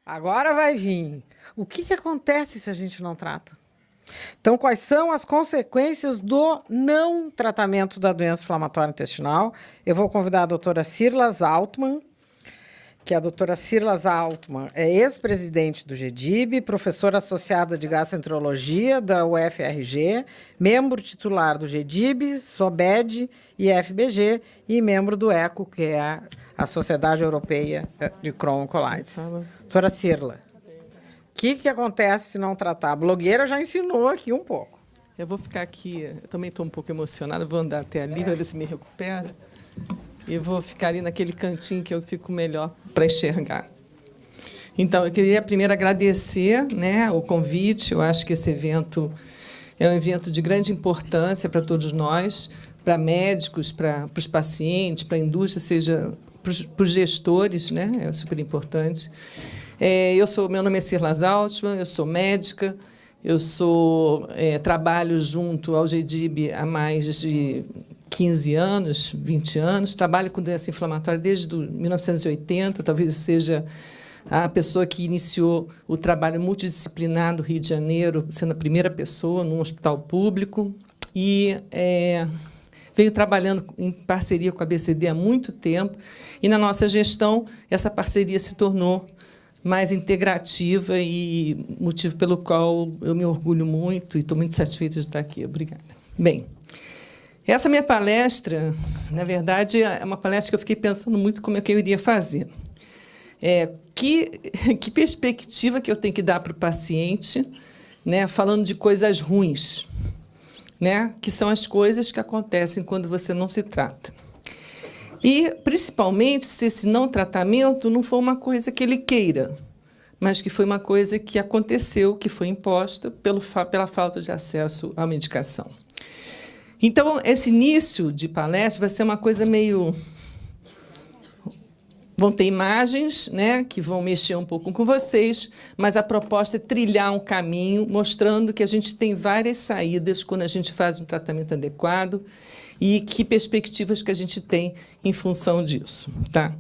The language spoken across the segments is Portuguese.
Agora vai vir. O que acontece se a gente não trata? Então, quais são as consequências do não tratamento da doença inflamatória intestinal? Eu vou convidar a doutora Sirlas Altman, que a doutora Sirlas Altman é ex-presidente do GEDIB, professora associada de gastroenterologia da UFRG, membro titular do GEDIB, SOBED e FBG, e membro do ECO, que é a Sociedade Europeia de Crohn colitis. Doutora Sirla, o que acontece se não tratar? A blogueira já ensinou aqui um pouco. Eu vou ficar aqui, eu também estou um pouco emocionada, vou andar até ali para ver se me recupera. E vou ficar ali naquele cantinho que eu fico melhor para enxergar. Então, eu queria primeiro agradecer, né, o convite. Eu acho que esse evento é um evento de grande importância para todos nós, para médicos, para os pacientes, para a indústria, seja para os gestores, né, é super importante. Meu nome é Sirlas Altman, eu sou médica, trabalho junto ao GEDIB há mais de 15 anos, 20 anos, trabalho com doença inflamatória desde 1980, talvez seja a pessoa que iniciou o trabalho multidisciplinar do Rio de Janeiro, sendo a primeira pessoa num hospital público, e venho trabalhando em parceria com a ABCD há muito tempo, e na nossa gestão essa parceria se tornou mais integrativa e motivo pelo qual eu me orgulho muito e estou muito satisfeita de estar aqui. Obrigada. Bem, essa minha palestra, na verdade, é uma palestra que eu fiquei pensando muito como é que eu iria fazer. Que perspectiva que eu tenho que dar para o paciente, né, falando de coisas ruins, né, que são as coisas que acontecem quando você não se trata. E, principalmente, se esse não tratamento não for uma coisa que ele queira, mas que foi uma coisa que aconteceu, que foi imposta pela falta de acesso à medicação. Então, esse início de palestra vai ser uma coisa meio... Vão ter imagens, né, que vão mexer um pouco com vocês, mas a proposta é trilhar um caminho mostrando que a gente tem várias saídas quando a gente faz um tratamento adequado e que perspectivas que a gente tem em função disso. Tá?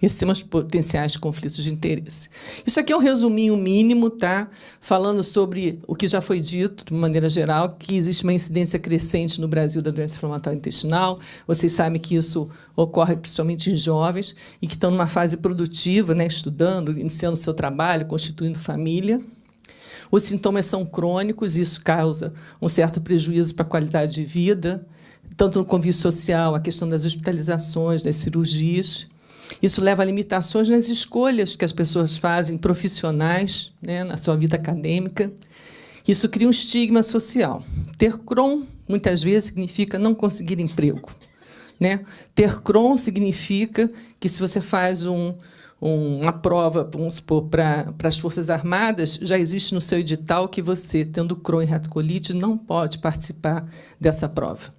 Esses são os potenciais conflitos de interesse. Isso aqui é um resuminho mínimo, tá? Falando sobre o que já foi dito, de maneira geral, que existe uma incidência crescente no Brasil da doença inflamatória intestinal. Vocês sabem que isso ocorre principalmente em jovens e que estão numa fase produtiva, né, estudando, iniciando seu trabalho, constituindo família. Os sintomas são crônicos, e isso causa um certo prejuízo para a qualidade de vida, tanto no convívio social, a questão das hospitalizações, das cirurgias. Isso leva a limitações nas escolhas que as pessoas fazem profissionais, né, na sua vida acadêmica. Isso cria um estigma social. Ter Crohn, muitas vezes, significa não conseguir emprego, né? Ter Crohn significa que, se você faz uma prova, vamos supor, para as Forças Armadas, já existe no seu edital que você, tendo Crohn e retocolite, não pode participar dessa prova.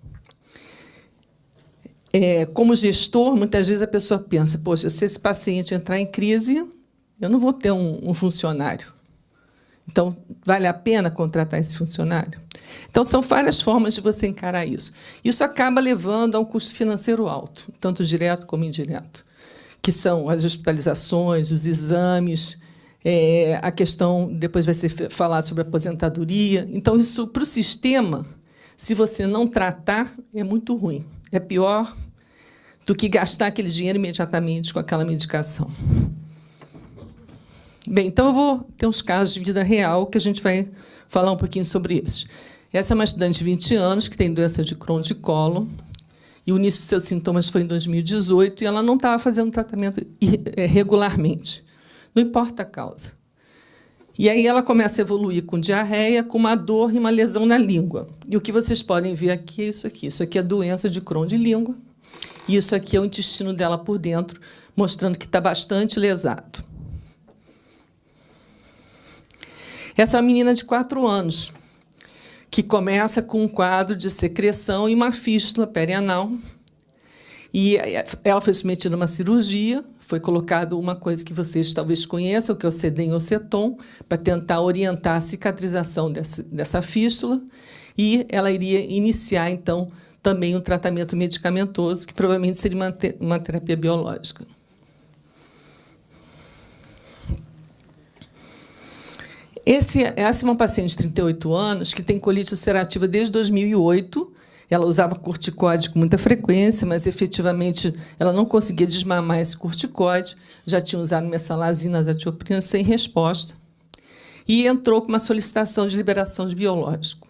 Como gestor, muitas vezes a pessoa pensa, poxa, se esse paciente entrar em crise, eu não vou ter um funcionário. Então, vale a pena contratar esse funcionário? Então, são várias formas de você encarar isso. Isso acaba levando a um custo financeiro alto, tanto direto como indireto, que são as hospitalizações, os exames, a questão, depois vai ser falado sobre a aposentadoria. Então, isso, para o sistema, se você não tratar, é muito ruim. É pior do que gastar aquele dinheiro imediatamente com aquela medicação. Bem, então eu vou ter uns casos de vida real que a gente vai falar um pouquinho sobre esses. Essa é uma estudante de 20 anos que tem doença de Crohn de colo, e o início dos seus sintomas foi em 2018, e ela não estava fazendo tratamento regularmente. Não importa a causa. E aí ela começa a evoluir com diarreia, com uma dor e uma lesão na língua. E o que vocês podem ver aqui é isso aqui. Isso aqui é a doença de Crohn de língua. E isso aqui é o intestino dela por dentro, mostrando que está bastante lesado. Essa é uma menina de 4 anos, que começa com um quadro de secreção e uma fístula perianal. E ela foi submetida a uma cirurgia, foi colocado uma coisa que vocês talvez conheçam, que é o Sedem-Oceton, para tentar orientar a cicatrização dessa fístula, e ela iria iniciar, então, também um tratamento medicamentoso, que provavelmente seria uma terapia biológica. Essa é uma paciente de 38 anos que tem colite ulcerativa desde 2008. Ela usava corticóide com muita frequência, mas, efetivamente, ela não conseguia desmamar esse corticóide. Já tinha usado mesalazina, azatioprina, sem resposta. E entrou com uma solicitação de liberação de biológico.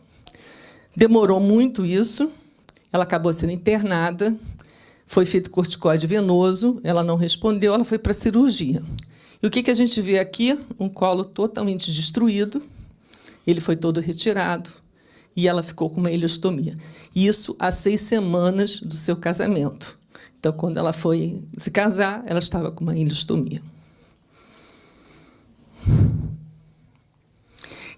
Demorou muito isso. Ela acabou sendo internada. Foi feito corticóide venoso. Ela não respondeu. Ela foi para a cirurgia. E o que a gente vê aqui? Um colo totalmente destruído. Ele foi todo retirado. E ela ficou com uma ileostomia. Isso há 6 semanas do seu casamento. Então, quando ela foi se casar, ela estava com uma ileostomia.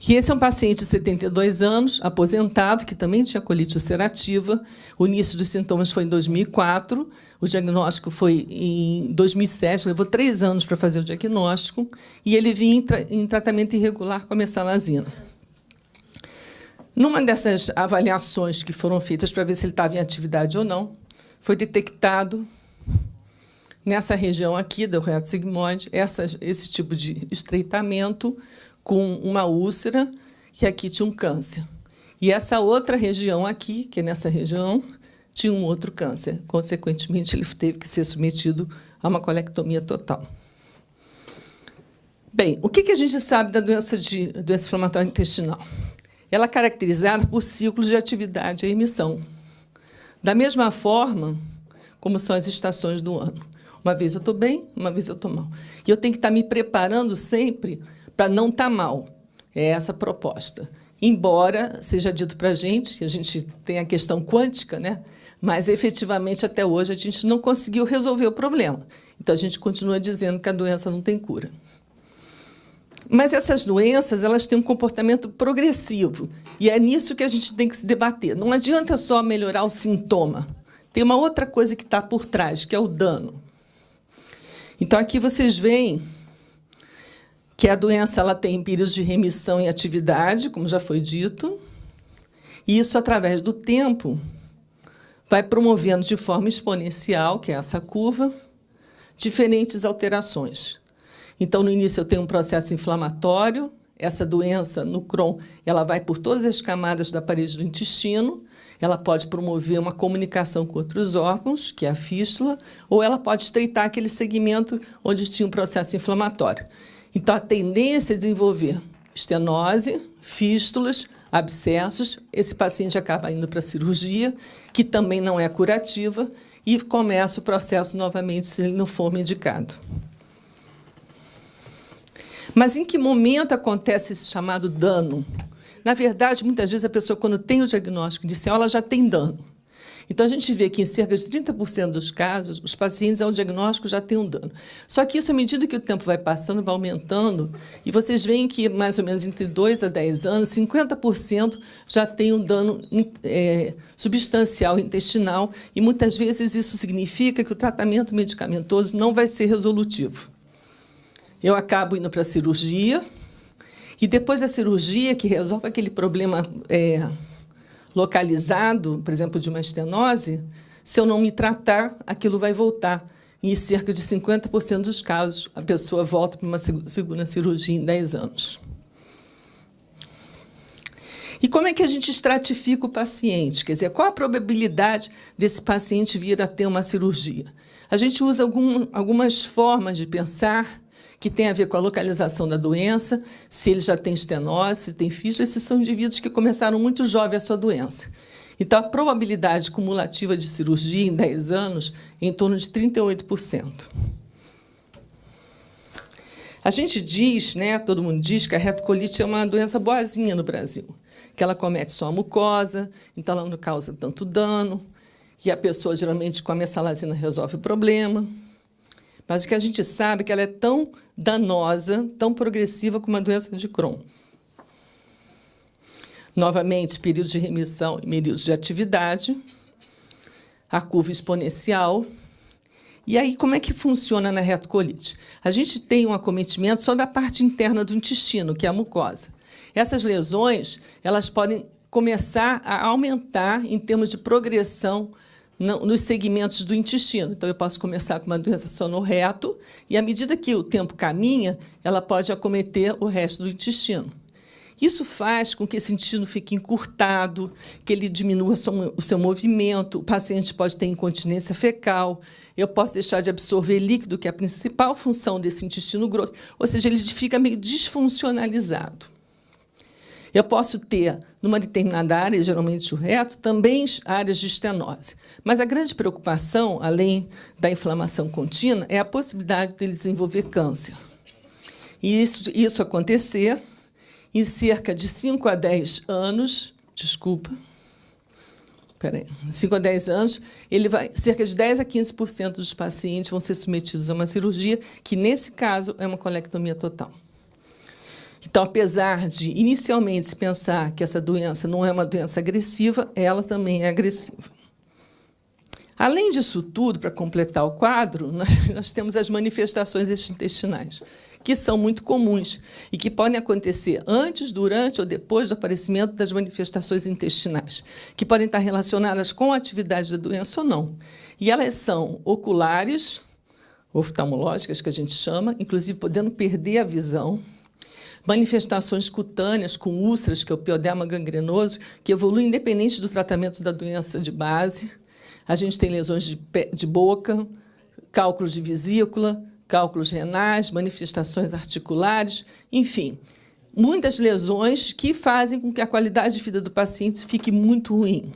E esse é um paciente de 72 anos, aposentado, que também tinha colite ulcerativa. O início dos sintomas foi em 2004. O diagnóstico foi em 2007. Levou 3 anos para fazer o diagnóstico. E ele vinha em tratamento irregular com a mesalazina. Numa dessas avaliações que foram feitas para ver se ele estava em atividade ou não, foi detectado, nessa região aqui do reto sigmoide, esse tipo de estreitamento com uma úlcera, que aqui tinha um câncer. E essa outra região aqui, que é nessa região, tinha um outro câncer. Consequentemente, ele teve que ser submetido a uma colectomia total. Bem, o que a gente sabe da doença inflamatória intestinal? Ela é caracterizada por ciclos de atividade e emissão. Da mesma forma como são as estações do ano. Uma vez eu estou bem, uma vez eu estou mal. E eu tenho que estar me preparando sempre para não estar mal. É essa a proposta. Embora seja dito para a gente tem a questão quântica, né? Mas, efetivamente, até hoje, a gente não conseguiu resolver o problema. Então, a gente continua dizendo que a doença não tem cura. Mas essas doenças, elas têm um comportamento progressivo. E é nisso que a gente tem que se debater. Não adianta só melhorar o sintoma. Tem uma outra coisa que está por trás, que é o dano. Então, aqui vocês veem que a doença ela tem períodos de remissão e atividade, como já foi dito. E isso, através do tempo, vai promovendo de forma exponencial, que é essa curva, diferentes alterações. Então, no início, eu tenho um processo inflamatório. Essa doença, no Crohn, ela vai por todas as camadas da parede do intestino. Ela pode promover uma comunicação com outros órgãos, que é a fístula, ou ela pode estreitar aquele segmento onde tinha um processo inflamatório. Então, a tendência é desenvolver estenose, fístulas, abscessos. Esse paciente acaba indo para a cirurgia, que também não é curativa, e começa o processo novamente, se ele não for medicado. Mas em que momento acontece esse chamado dano? Na verdade, muitas vezes a pessoa, quando tem o diagnóstico inicial, ela já tem dano. Então, a gente vê que em cerca de 30% dos casos, os pacientes, ao diagnóstico, já têm um dano. Só que isso, à medida que o tempo vai passando, vai aumentando, e vocês veem que, mais ou menos entre 2 a 10 anos, 50% já tem um dano substancial intestinal, e muitas vezes isso significa que o tratamento medicamentoso não vai ser resolutivo. Eu acabo indo para a cirurgia, e depois da cirurgia, que resolve aquele problema localizado, por exemplo, de uma estenose, se eu não me tratar, aquilo vai voltar. Em cerca de 50% dos casos, a pessoa volta para uma segunda cirurgia em 10 anos. E como é que a gente estratifica o paciente? Quer dizer, qual a probabilidade desse paciente vir a ter uma cirurgia? A gente usa algumas formas de pensar que tem a ver com a localização da doença, se ele já tem estenose, se tem fístula. Esses são indivíduos que começaram muito jovens a sua doença. Então, a probabilidade cumulativa de cirurgia em 10 anos é em torno de 38%. A gente diz, todo mundo diz que a retocolite é uma doença boazinha no Brasil, que ela comete só a mucosa, então ela não causa tanto dano, e a pessoa, geralmente, com a mesalazina resolve o problema. Mas o que a gente sabe é que ela é tão danosa, tão progressiva como a doença de Crohn. Novamente, períodos de remissão e períodos de atividade, a curva exponencial. E aí, como é que funciona na retocolite? A gente tem um acometimento só da parte interna do intestino, que é a mucosa. Essas lesões, elas podem começar a aumentar em termos de progressão nos segmentos do intestino. Então, eu posso começar com uma doença só no reto, e, à medida que o tempo caminha, ela pode acometer o resto do intestino. Isso faz com que esse intestino fique encurtado, que ele diminua o seu movimento, o paciente pode ter incontinência fecal, eu posso deixar de absorver líquido, que é a principal função desse intestino grosso, ou seja, ele fica meio desfuncionalizado. Eu posso ter, numa determinada área, geralmente o reto, também áreas de estenose. Mas a grande preocupação, além da inflamação contínua, é a possibilidade de ele desenvolver câncer. E isso acontecer em cerca de 5 a 10 anos, 5 a 10 anos, cerca de 10 a 15% dos pacientes vão ser submetidos a uma cirurgia, que, nesse caso, é uma colectomia total. Então, apesar de, inicialmente, se pensar que essa doença não é uma doença agressiva, ela também é agressiva. Além disso tudo, para completar o quadro, nós temos as manifestações intestinais, que são muito comuns e que podem acontecer antes, durante ou depois do aparecimento das manifestações intestinais, que podem estar relacionadas com a atividade da doença ou não. E elas são oculares, oftalmológicas, que a gente chama, inclusive podendo perder a visão, manifestações cutâneas com úlceras, que é o pioderma gangrenoso, que evolui independente do tratamento da doença de base. A gente tem lesões de boca, cálculos de vesícula, cálculos renais, manifestações articulares, enfim, muitas lesões que fazem com que a qualidade de vida do paciente fique muito ruim.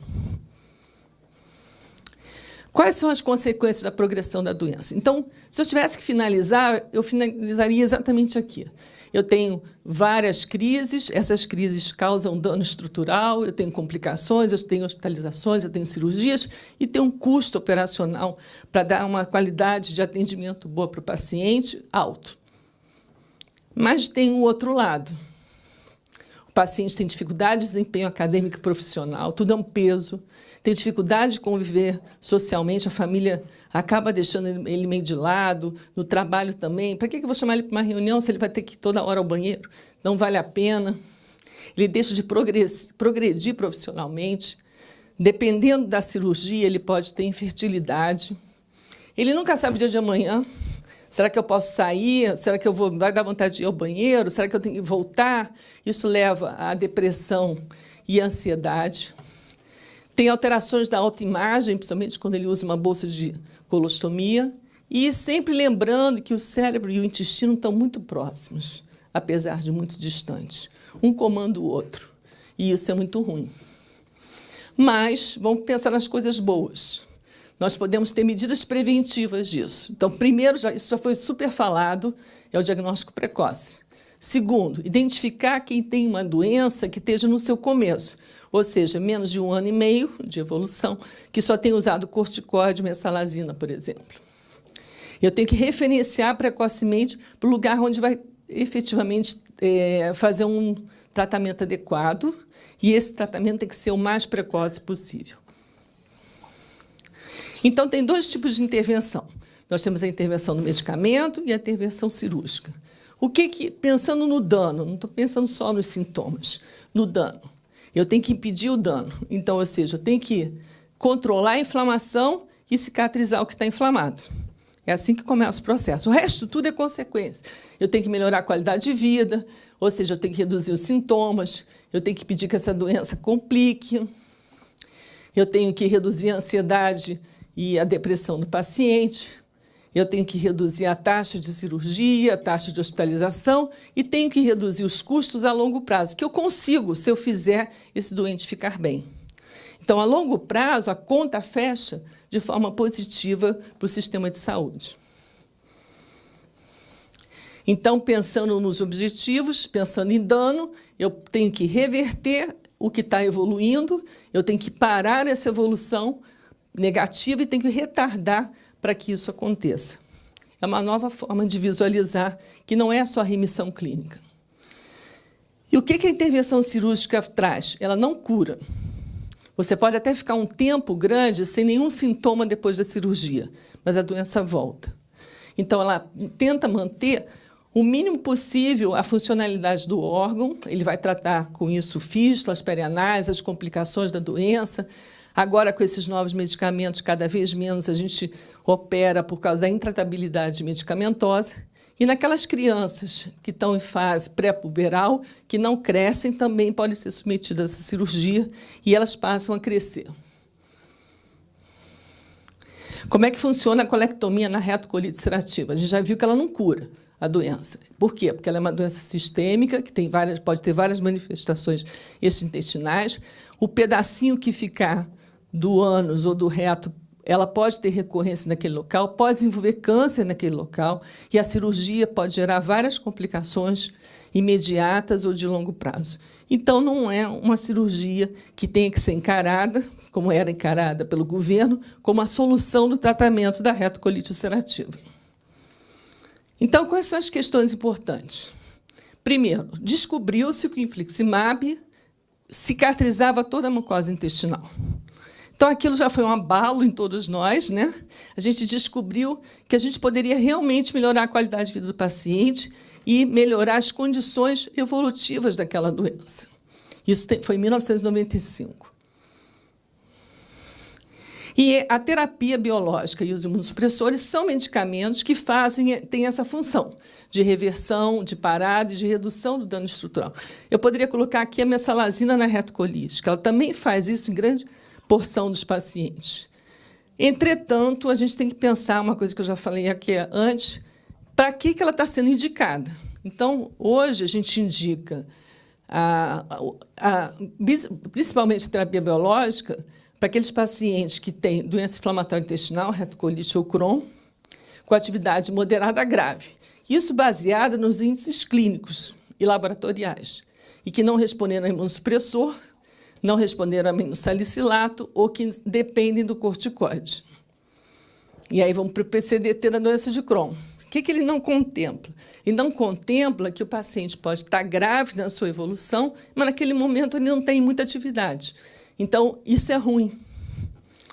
Quais são as consequências da progressão da doença? Então, se eu tivesse que finalizar, eu finalizaria exatamente aqui. Eu tenho várias crises, essas crises causam dano estrutural, eu tenho complicações, eu tenho hospitalizações, eu tenho cirurgias e tenho um custo operacional para dar uma qualidade de atendimento boa para o paciente alto. Mas tem um outro lado. O paciente tem dificuldade de desempenho acadêmico e profissional, tudo é um peso, tem dificuldade de conviver socialmente, a família acaba deixando ele meio de lado, no trabalho também. Para que eu vou chamar ele para uma reunião se ele vai ter que ir toda hora ao banheiro? Não vale a pena. Ele deixa de progredir profissionalmente. Dependendo da cirurgia, ele pode ter infertilidade. Ele nunca sabe o dia de amanhã. Será que eu posso sair? Será que vai dar vontade de ir ao banheiro? Será que eu tenho que voltar? Isso leva à depressão e à ansiedade. Tem alterações da autoimagem, principalmente quando ele usa uma bolsa de colostomia. E sempre lembrando que o cérebro e o intestino estão muito próximos, apesar de muito distantes. Um comanda o outro. E isso é muito ruim. Mas vamos pensar nas coisas boas. Nós podemos ter medidas preventivas disso. Então, primeiro, isso já foi super falado, é o diagnóstico precoce. Segundo, identificar quem tem uma doença que esteja no seu começo, ou seja, menos de 1 ano e meio de evolução, que só tem usado corticóide, mesalazina, por exemplo. Eu tenho que referenciar precocemente para o lugar onde vai efetivamente fazer um tratamento adequado, e esse tratamento tem que ser o mais precoce possível. Então, tem 2 tipos de intervenção. Nós temos a intervenção no medicamento e a intervenção cirúrgica. Pensando no dano, não estou pensando só nos sintomas, no dano. Eu tenho que impedir o dano. Então, ou seja, eu tenho que controlar a inflamação e cicatrizar o que está inflamado. É assim que começa o processo. O resto tudo é consequência. Eu tenho que melhorar a qualidade de vida, ou seja, eu tenho que reduzir os sintomas, eu tenho que impedir que essa doença complique, eu tenho que reduzir a ansiedade e a depressão do paciente, eu tenho que reduzir a taxa de cirurgia, a taxa de hospitalização e tenho que reduzir os custos a longo prazo, que eu consigo se eu fizer esse doente ficar bem. Então, a longo prazo, a conta fecha de forma positiva para o sistema de saúde. Então, pensando nos objetivos, pensando em dano, eu tenho que reverter o que está evoluindo, eu tenho que parar essa evolução negativa e tenho que retardar para que isso aconteça. É uma nova forma de visualizar que não é só a remissão clínica. E o que a intervenção cirúrgica traz? Ela não cura. Você pode até ficar um tempo grande sem nenhum sintoma depois da cirurgia, mas a doença volta. Então, ela tenta manter o mínimo possível a funcionalidade do órgão. Ele vai tratar com isso fístulas, perianais, as complicações da doença. Agora, com esses novos medicamentos, cada vez menos a gente opera por causa da intratabilidade medicamentosa. E naquelas crianças que estão em fase pré-puberal, que não crescem, também podem ser submetidas a essa cirurgia e elas passam a crescer. Como é que funciona a colectomia na retocolite ulcerativa? A gente já viu que ela não cura a doença. Por quê? Porque ela é uma doença sistêmica, que pode ter várias manifestações extraintestinais. O pedacinho que ficar do ânus ou do reto, ela pode ter recorrência naquele local, pode desenvolver câncer naquele local, e a cirurgia pode gerar várias complicações imediatas ou de longo prazo. Então, não é uma cirurgia que tenha que ser encarada, como era encarada pelo governo, como a solução do tratamento da retocolite ulcerativa. Então, quais são as questões importantes? Primeiro, descobriu-se que o infliximab cicatrizava toda a mucosa intestinal. Então, aquilo já foi um abalo em todos nós, né? A gente descobriu que a gente poderia realmente melhorar a qualidade de vida do paciente e melhorar as condições evolutivas daquela doença. Isso foi em 1995. E a terapia biológica e os imunossupressores são medicamentos que têm essa função de reversão, de parada e de redução do dano estrutural. Eu poderia colocar aqui a mesalazina na retocolite, que ela também faz isso em grande porção dos pacientes. Entretanto, a gente tem que pensar uma coisa que eu já falei aqui antes, para que ela está sendo indicada. Então, hoje, a gente indica, principalmente a terapia biológica, para aqueles pacientes que têm doença inflamatória intestinal, retocolite ou Crohn, com atividade moderada a grave. Isso baseado nos índices clínicos e laboratoriais, e que não responderam a imunossupressor, não responderam a aminosalicilato ou que dependem do corticoide. E aí vamos para o PCDT da doença de Crohn. O que ele não contempla? Ele não contempla que o paciente pode estar grave na sua evolução, mas naquele momento ele não tem muita atividade. Então, isso é ruim.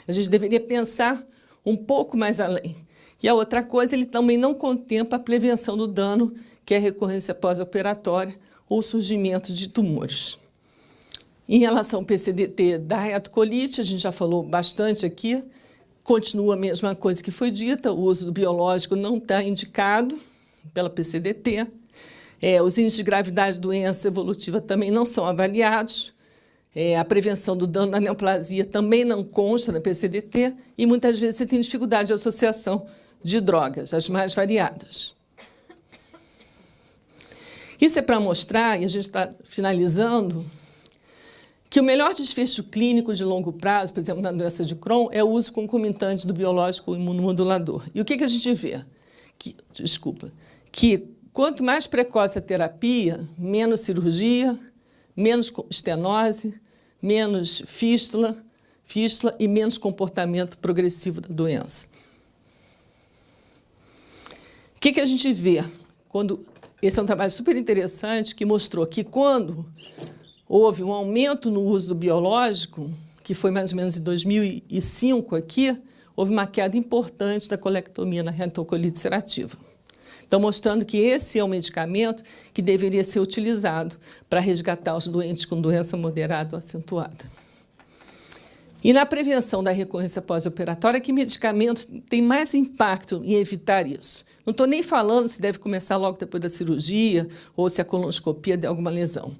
A gente deveria pensar um pouco mais além. E a outra coisa, ele também não contempla a prevenção do dano, que é a recorrência pós-operatória ou surgimento de tumores. Em relação ao PCDT da retocolite, a gente já falou bastante aqui, continua a mesma coisa que foi dita, o uso do biológico não está indicado pela PCDT, os índices de gravidade de doença evolutiva também não são avaliados, a prevenção do dano da neoplasia também não consta na PCDT e muitas vezes você tem dificuldade de associação de drogas, as mais variadas. Isso é para mostrar, e a gente está finalizando, que o melhor desfecho clínico de longo prazo, por exemplo, na doença de Crohn, é o uso concomitante do biológico imunomodulador. E o que a gente vê? Que quanto mais precoce a terapia, menos cirurgia, menos estenose, menos fístula e menos comportamento progressivo da doença. O que a gente vê? Esse é um trabalho super interessante que mostrou que quando houve um aumento no uso do biológico, que foi mais ou menos em 2005 aqui, houve uma queda importante da colectomia na retocolite ulcerativa. Então, mostrando que esse é um medicamento que deveria ser utilizado para resgatar os doentes com doença moderada ou acentuada. E na prevenção da recorrência pós-operatória, que medicamento tem mais impacto em evitar isso? Não estou nem falando se deve começar logo depois da cirurgia ou se a colonoscopia der alguma lesão.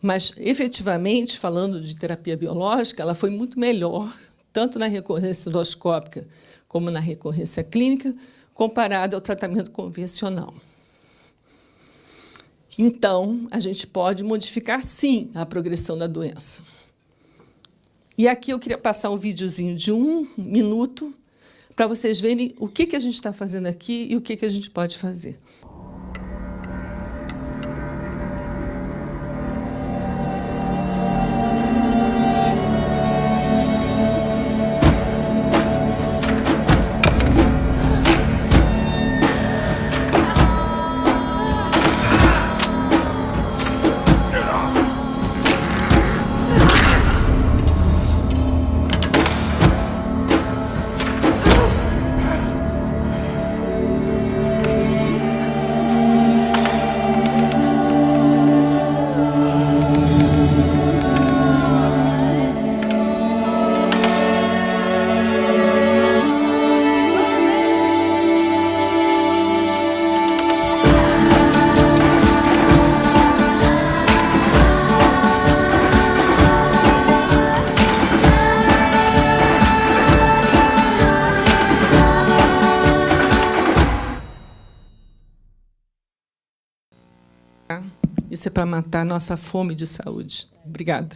Mas, efetivamente, falando de terapia biológica, ela foi muito melhor, tanto na recorrência endoscópica como na recorrência clínica, comparada ao tratamento convencional. Então, a gente pode modificar, sim, a progressão da doença. E aqui eu queria passar um videozinho de 1 minuto para vocês verem o que a gente está fazendo aqui e o que a gente pode fazer. Isso é para matar nossa fome de saúde. Obrigada.